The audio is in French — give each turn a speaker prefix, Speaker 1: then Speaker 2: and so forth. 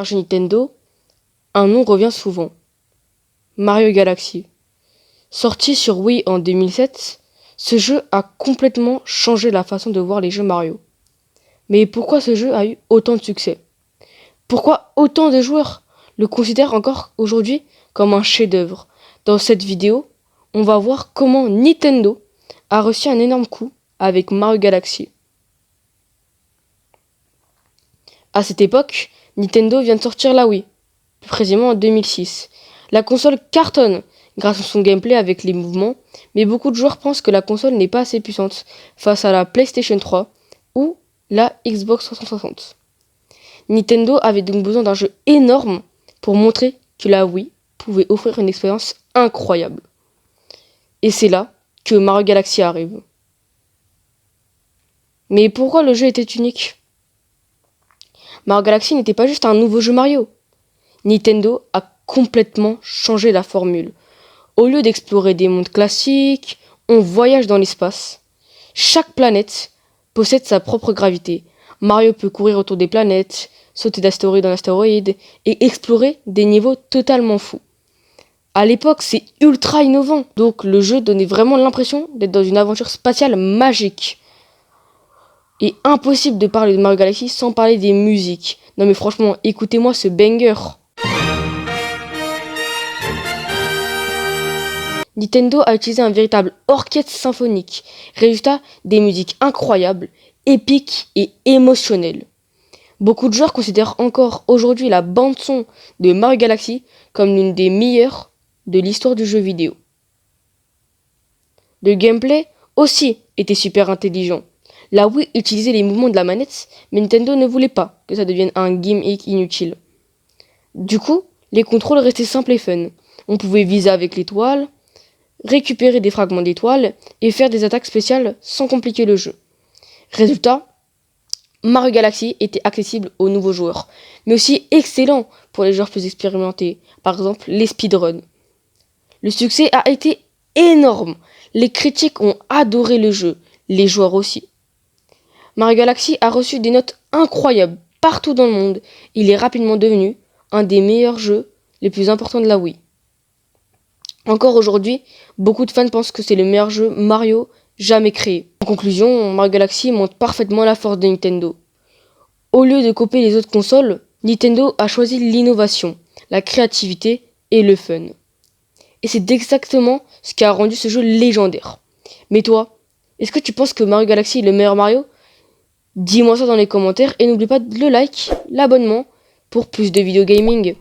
Speaker 1: Chez Nintendo, un nom revient souvent. Mario Galaxy. Sorti sur Wii en 2007, ce jeu a complètement changé la façon de voir les jeux Mario. Mais pourquoi ce jeu a eu autant de succès? Pourquoi autant de joueurs le considèrent encore aujourd'hui comme un chef-d'œuvre? Dans cette vidéo, on va voir comment Nintendo a reçu un énorme coup avec Mario Galaxy. À cette époque, Nintendo vient de sortir la Wii, plus précisément en 2006. La console cartonne grâce à son gameplay avec les mouvements, mais beaucoup de joueurs pensent que la console n'est pas assez puissante face à la PlayStation 3 ou la Xbox 360. Nintendo avait donc besoin d'un jeu énorme pour montrer que la Wii pouvait offrir une expérience incroyable. Et c'est là que Mario Galaxy arrive. Mais pourquoi le jeu était unique? Mario Galaxy n'était pas juste un nouveau jeu Mario. Nintendo a complètement changé la formule. Au lieu d'explorer des mondes classiques, on voyage dans l'espace. Chaque planète possède sa propre gravité. Mario peut courir autour des planètes, sauter d'astéroïde en astéroïde et explorer des niveaux totalement fous. À l'époque, c'est ultra innovant, donc le jeu donnait vraiment l'impression d'être dans une aventure spatiale magique. Et impossible de parler de Mario Galaxy sans parler des musiques. Non mais franchement, écoutez-moi ce banger. Nintendo a utilisé un véritable orchestre symphonique. Résultat, des musiques incroyables, épiques et émotionnelles. Beaucoup de joueurs considèrent encore aujourd'hui la bande-son de Mario Galaxy comme l'une des meilleures de l'histoire du jeu vidéo. Le gameplay aussi était super intelligent. La Wii utilisait les mouvements de la manette, mais Nintendo ne voulait pas que ça devienne un gimmick inutile. Du coup, les contrôles restaient simples et fun. On pouvait viser avec l'étoile, récupérer des fragments d'étoiles et faire des attaques spéciales sans compliquer le jeu. Résultat, Mario Galaxy était accessible aux nouveaux joueurs, mais aussi excellent pour les joueurs plus expérimentés, par exemple les speedruns. Le succès a été énorme, les critiques ont adoré le jeu, les joueurs aussi. Mario Galaxy a reçu des notes incroyables partout dans le monde, il est rapidement devenu un des meilleurs jeux les plus importants de la Wii. Encore aujourd'hui, beaucoup de fans pensent que c'est le meilleur jeu Mario jamais créé. En conclusion, Mario Galaxy montre parfaitement la force de Nintendo. Au lieu de copier les autres consoles, Nintendo a choisi l'innovation, la créativité et le fun. Et c'est exactement ce qui a rendu ce jeu légendaire. Mais toi, est-ce que tu penses que Mario Galaxy est le meilleur Mario? Dis-moi ça dans les commentaires et n'oublie pas de le like, l'abonnement pour plus de vidéos gaming.